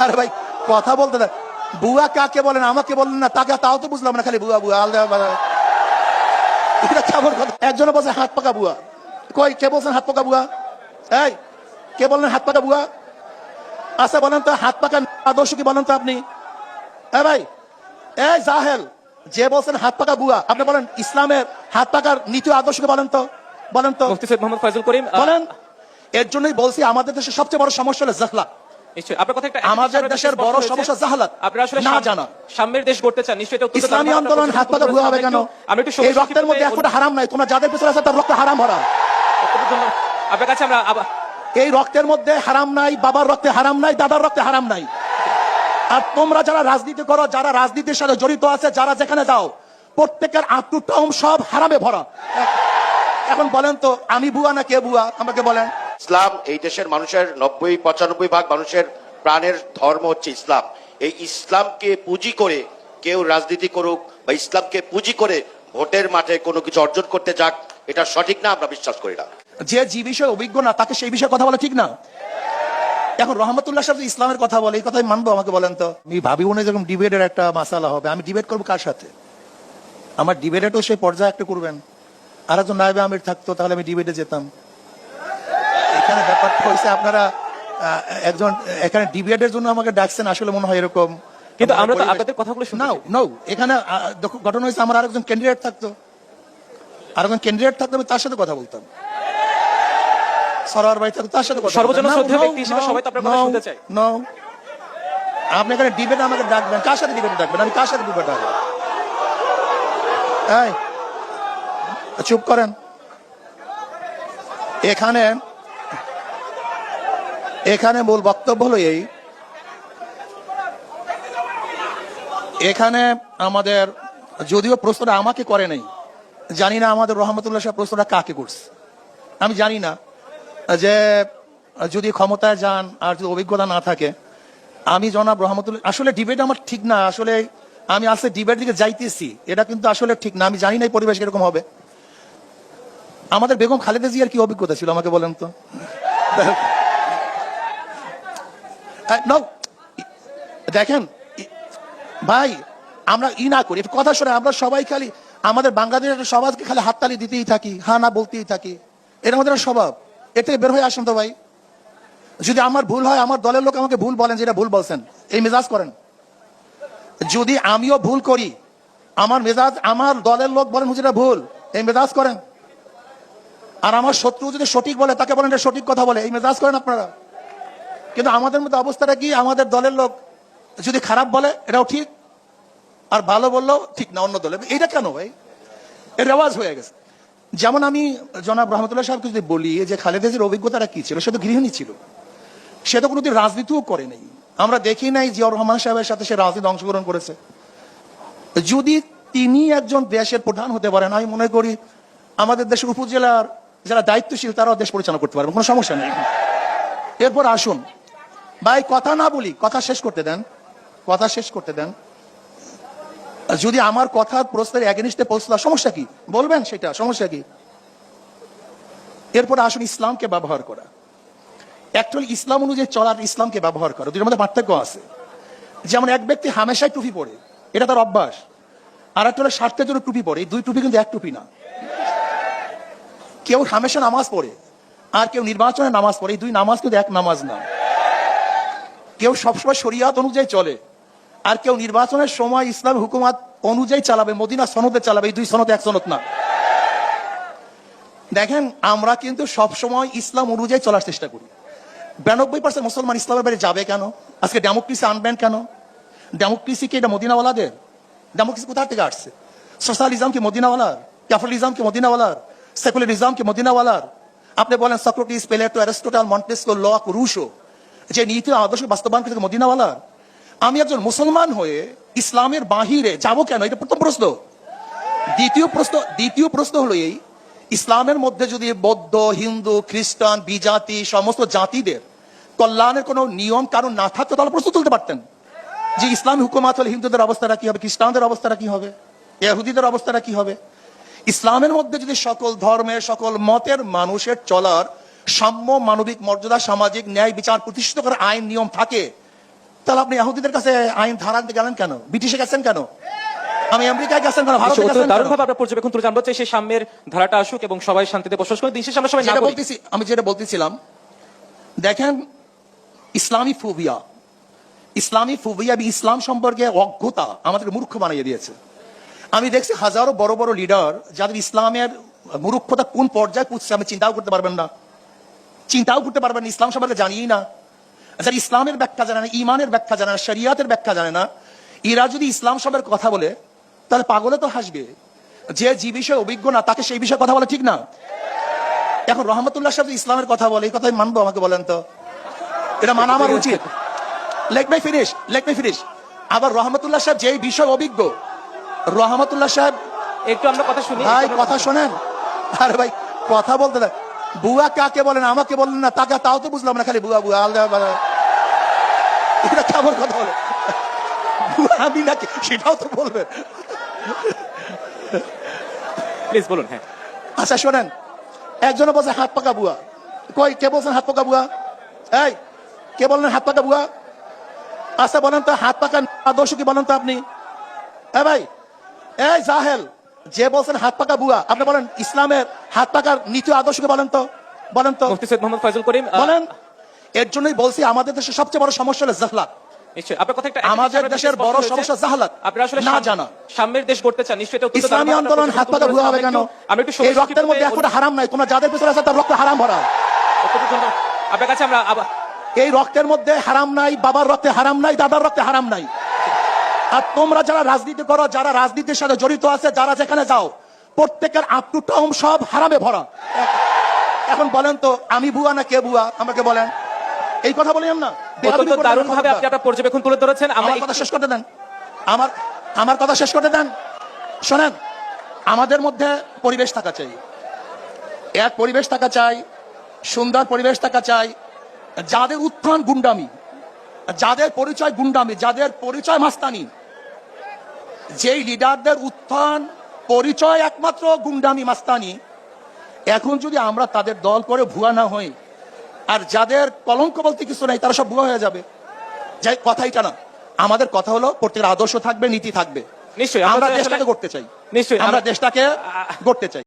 আরে ভাই কথা বলতে দেন। বুয়া কাকে বলেন, আমাকে বললেন না, তাকে তাও তো বুঝলাম না, খালি বুয়া বুয়া আলাদা। এটা কেমন কথা? একজনে বলছে হাত পাকা বুয়া। কই কে বলছেন হাত পাকা বুয়া? এই কে বললেন হাত পাকা বুয়া? আচ্ছা বলেন তো হাত পাকা আদর্শ কি বলেন তো আপনি? ভাই এই জাহেল, যে বলছেন হাত পাকা বুয়া, আপনি বলেন ইসলামের হাত পাকার নীতি আদর্শকে বলেন তো, বলেন তো। মুফতি সৈয়দ মোহাম্মদ ফয়জুল করিম বলেন। এর জন্যই বলছি আমাদের দেশের সবচেয়ে বড় সমস্যা হলো জাহলাত। নিশ্চয়ই আপনার কথা একটা আমাদের দেশের বড় সমস্যা জাহলাত, আপনারা আসলে না জানা। সাম্যের দেশ গড়তে চান, নিশ্চয়ই এটা উত্তর ইসলামী আন্দোলন হাত পাকা বুয়া হবে কেন? আমি একটু এই রক্তের মধ্যে একটা হারাম নাই, তোমরা যাদের পিছনে আছে তার রক্ত হারাম ভরা। আপনার কাছে আমরা এই রক্তের মধ্যে হারাম নাই, বাবার রক্তে হারাম নাই, দাদার রক্তে হারাম নাই। আর তোমরা যারা রাজনীতি করো, যারা রাজনীতির সাথে জড়িত আছে, যারা যেখানে যাও, প্রত্যেকের আত্মটম সব হারামে ভরা। এখন বলেন তো আমি বুয়া না কে বুয়া, আমাকে বলেন। ইসলাম এই দেশের মানুষের 90-95 ভাগ মানুষের প্রাণের ধর্ম হচ্ছে ইসলাম। এই ইসলামকে পুঁজি করে কেউ রাজনীতি করুক বা ইসলামকে পুঁজি করে ভোটের মাঠে কোনো কিছু অর্জন করতে যাক, এটা সঠিক না, আমরা বিশ্বাস করি না। যে বিষয়ে অভিজ্ঞ না তাকে সেই বিষয়ে কথা বলা ঠিক না। এখন রহমতুল্লাহ সাহেব ইসলামের কথা বলে, এই কথাই মানবো? আমাকে বলেন তো। আমি ভাবি মনে যখন ডিবেটের একটা মাসালা হবে, আমি ডিবেট করবো কার সাথে? আমার ডিবেটও সেই পর্যায়ে একটা করবেন। আর একজন নায়েবে আমির থাকতো, তাহলে আমি ডিবেটে যেতাম। এখানে ব্যাপারটা হয়েছে আপনারা একজন এখানে ডিবেটের জন্য আমাকে ডাকছেন, আসলে মনে হয় এরকম। কিন্তু আমরা তো আপনাদের কথাগুলো শুনতে চাই। নাও এখানে ঘটনা হয়েছে, আমার আরেকজন ক্যান্ডিডেট থাকতো, আরেকজন ক্যান্ডিডেট থাকতো, আমি তার সাথে কথা বলতাম। সরোয়ার ভাই থাকতো, তার সাথে কথা সর্বজন শ্রদ্ধেয় ব্যক্তি হিসেবে সবাই তো আপনার কথা শুনতে চায়। আপনি এখানে ডিবেট আমাকে ডাকবেন, কার সাথে ডিবেট ডাকবেন? আমি কার সাথে ডিবেট ডাকবো? এই চুপ করেন। এখানে মূল বক্তব্য হলো এই, এখানে আমাদের যদিও প্রশ্নটা আমাকে করে নাই, জানি না আমাদের রহমতুল্লাহ সাহেব প্রশ্নটা কাকে করছে, আমি জানি না। যে যদি ক্ষমতায় যান আর যদি অভিজ্ঞতা না থাকে, আমি জনাব রহমতুল্লাহ, আসলে ডিবেট আমার ঠিক না। আসলে আমি আজকে ডিবেট দিকে যাইতেছি, এটা কিন্তু আসলে ঠিক না। আমি জানি না এই পরিবেশ কিরকম হবে। আমাদের বেগম খালেদা জিয়ার কি অভিজ্ঞতা ছিল আমাকে বলেন তো? দেখেন ভাই, আমরা না করি কথা শুনে, আমরা সবাই খালি আমাদের বাংলাদেশের সমাজকে খালি হাততালি দিতেই থাকি, হ্যাঁ না বলতেই থাকি, এটা আমাদের স্বভাব। এতে বের হয়ে আসেন তো ভাই। যদি আমার ভুল হয়, আমার দলের লোক আমাকে ভুল বলেন, যেটা ভুল বলছেন, এই মেজাজ করেন। যদি আমিও ভুল করি, আমার মেজাজ, আমার দলের লোক বলেন যেটা ভুল, এই মেজাজ করেন। আর আমার শত্রু যদি সঠিক বলে, তাকে বলেন এটা সঠিক কথা বলে, এই মেজাজ করেন আপনারা। কিন্তু আমাদের মধ্যে অবস্থাটা কি, আমাদের দলের লোক যদি খারাপ বলে এটাও ঠিক, আর ভালো বললেও ঠিক না অন্য দলে। এটা কেন ভাই? এর রেওয়াজ হয়ে গেছে। যেমন আমি জনাব রহমতুল্লাহ সাহেবকে যদি বলি যে খালেদা জিয়ার অভিজ্ঞতাটা কি ছিল, সে তো গৃহিণী ছিল, সে তো কোনোদিন রাজনীতিও করে নাই। আমরা দেখি নাই জিয়াউর রহমান সাহেবের সাথে সে রাজনীতি অংশগ্রহণ করেছে। যদি তিনি একজন দেশের প্রধান হতে পারেন, আমি মনে করি আমাদের দেশের উপজেলার যারা দায়িত্বশীল তারাও দেশ পরিচালনা করতে পারবেন, কোনো সমস্যা নেই। এরপর আসুন ভাই, কথা না বলি, কথা শেষ করতে দেন, কথা শেষ করতে দেন। যদি আমার কথা প্রশ্নের এগেনিস্টে পৌঁছলো, সমস্যা কি বলবেন, সেটা সমস্যা কি? এরপর আসুন ইসলামকে ব্যবহার করা। অ্যাকচুয়ালি ইসলাম অনুযায়ী চলার, ইসলামকে ব্যবহার করা, দুটোর মধ্যে পার্থক্য আছে। যেমন এক ব্যক্তি হামেশাই টুপি পরে, এটা তার অভ্যাস। আর একটা হলো স্বার্থের জন্য টুপি পরে, এই দুই টুপি কিন্তু এক টুপি না। কেউ হামেশা নামাজ পড়ে আর কেউ নির্বাচনে নামাজ পড়ে, এই দুই নামাজ কিন্তু এক নামাজ না। কেউ সবসময় শরিয়াত অনুযায়ী চলে আর কেউ নির্বাচনের সময় ইসলাম হুকুমাত অনুযায়ী চালাবে, মদিনা সনদে চালাবে, এই দুই সনদ এক সনদ না। দেখেন আমরা কিন্তু সবসময় ইসলাম অনুযায়ী চলার চেষ্টা করি। 92% মুসলমান ইসলামের বাইরে যাবে কেন? আজকে ডেমোক্রেসি আনবেন কেন? ডেমোক্রেসি কি এটা মদিনাওয়ালাদের? ডেমোক্রেসি কোথা থেকে আসছে? সোশ্যালিজম কি মদিনাওয়ালার? ক্যাপিটালিজম কি মদিনাওয়ালার? সেকুলারিজম কি মদিনাওয়ালার? আপনি বলেন Socrates, Plato, Aristotle, Montesquieu, Locke, Rousseau, যে নীতি আদর্শ বাস্তবায়ন থেকে মদিনাওয়ালার। আমি একজন মুসলমান হয়ে ইসলামের বাহিরে যাব কেন? এটা প্রথম প্রশ্ন। দ্বিতীয় প্রশ্ন হলো এই, ইসলামের মধ্যে যদি বৌদ্ধ, হিন্দু, খ্রিস্টান, বিজাতি সমস্ত জাতিদের কল্যাণের কোনো নিয়ম কারণ না থাকতো, তাহলে প্রশ্ন তুলতে পারতেন যে ইসলাম হুকুমাত হলে হিন্দুদের অবস্থাটা কি হবে, খ্রিস্টানদের অবস্থাটা কি হবে, ইহুদিদের অবস্থাটা কি হবে। ইসলামের মধ্যে যদি সকল ধর্মের, সকল মতের মানুষের চলার সাম্য, মানবিক মর্যাদা, সামাজিক ন্যায় বিচার প্রতিষ্ঠিত করার আইন নিয়ম থাকে, তাহলে আপনি ইহুদিদের কাছে আইন ধারা আনতে গেলেন কেন? ব্রিটিশে গেছেন কেন? আমি আমেরিকায় গেছেন কেন? ভারতে গেছেন কেন? দারুণভাবে আপনার পর্যবেক্ষণ তুলে জানবো চাই সেই সাম্যের ধারাটা আসুক এবং সবাই শান্তিতে বসবাস করে, দিন শেষে আমরা সবাই যেটা নাগরিক। বলতেছি, আমি যেটা বলতেছিলাম, দেখেন ইসলামী ফোবিয়া, ইসলামী ফোবিয়া ইসলাম সম্পর্কে অজ্ঞতা আমাদেরকে মূর্খ বানিয়ে দিয়েছে। আমি দেখছি হাজারো বড় বড় লিডার যাদের ইসলামের মূর্খতা কোন পর্যায়ে পুষছে আমি চিন্তাও করতে পারবেন না, চিন্তাও করতে পারবেন না, ইসলাম সম্পর্কে জানিই না, যারা ইসলামের ব্যাখ্যা জানে না, ইমানের ব্যাখ্যা জানে না, শরিয়াতের ব্যাখ্যা জানে না, এরা যদি ইসলাম সম্পর্কে কথা বলে তাহলে পাগলে তো হাসবে। যে বিষয়ে অভিজ্ঞ না তাকে সেই বিষয়ে কথা বলা ঠিক না। এখন রহমতুল্লাহ সাহেব যে ইসলামের কথা বলে এই কথাই মানবো? আমাকে বলেন তো, এটা মানা আমার উচিত? Let me finish. আবার রহমতুল্লাহ সাহেব যেই বিষয় অভিজ্ঞ, রহমতুল্লাহ সাহেব, একটু আমরা কথা শুনি। ভাই কথা শোনেন, আরে ভাই কথা বলতে দেন। বুয়া কাকে বলেন আমাকে বললেন না, তাকে তাও তো বুঝলাম না, খালি বুয়া বুয়া আলাদা, এটা কেমন কথা বলে? বুয়া আমি নাকি সেটাও তো বলবেন। প্লিজ বলুন। হ্যাঁ, আচ্ছা শোনেন, একজনে বলছে হাত পাকা বুয়া। কই কে বলছেন হাত পাকা বুয়া? এই কে বললেন হাত পাকা বুয়া? আচ্ছা বলেন তো হাত পাকা আদর্শ কি বলেন তো আপনি? ভাই এই জাহেল, যে বলছেন হাত পাকা বুয়া, আপনি বলেন ইসলামের হাত পাকার নীতি আদর্শকে বলেন তো, বলেন তো, মুফতি সৈয়দ মোহাম্মদ ফয়জুল করিম বলেন। এর জন্যই বলছি আমাদের দেশের সবচেয়ে বড় সমস্যা হলো জাহলাত। নিশ্চয়ই আপনার কথা একটা আমাদের দেশের বড় সমস্যা জাহলাত, আপনারা আসলে না জানা। সাম্যের দেশ গড়তে চান, নিশ্চয়ই এটা অত্যন্ত ইসলামী দারুণ আন্দোলন আপনার হাত পাকা বুয়া হবে কেন? আমি একটু এই রক্তের মধ্যে একটা হারাম নাই, তোমরা যাদের পিছনে আছে তার রক্ত হারাম ভরা। আপনার কাছে আমরা আবার এই রক্তের মধ্যে হারাম নাই, বাবার রক্তে হারাম নাই, দাদার রক্তে হারাম নাই। আর তোমরা যারা রাজনীতি করো, যারা রাজনীতির সাথে জড়িত আছে, যারা যেখানে যাও, প্রত্যেকের আপ টু টাউন সব হারামে ভরা। এখন বলেন তো আমি বুয়া না কে বুয়া? আমাকে বলেন। এই কথা বলি না, অত্যন্ত দারুণ ভাবে আপনি আপনার পর্যবেক্ষণ তুলে ধরেছেন। আমার কথা শেষ করতে দেন, আমার কথা শেষ করতে দেন। শোনেন, আমাদের মধ্যে পরিবেশ থাকা চাই, এক পরিবেশ থাকা চাই, সুন্দর পরিবেশ থাকা চাই। যাদের উত্থান গুন্ডামি, যাদের পরিচয় গুন্ডামি, যাদের পরিচয় মাস্তানি, যেই লিডারদের উত্থান পরিচয় একমাত্র গুন্ডামি মাস্তানি, এখন যদি আমরা তাদের দল করে ভুয়া না হই, আর যাদের কলঙ্ক বলতে কিছু নাই তারা সব ভুয়া হয়ে যাবে। যাই কথা এটা না, আমাদের কথা হলো প্রত্যেকের আদর্শ থাকবে, নীতি থাকবে। নিশ্চয়ই আমরা দেশটাকে গড়তে চাই, নিশ্চয়ই আমরা দেশটাকে গড়তে চাই।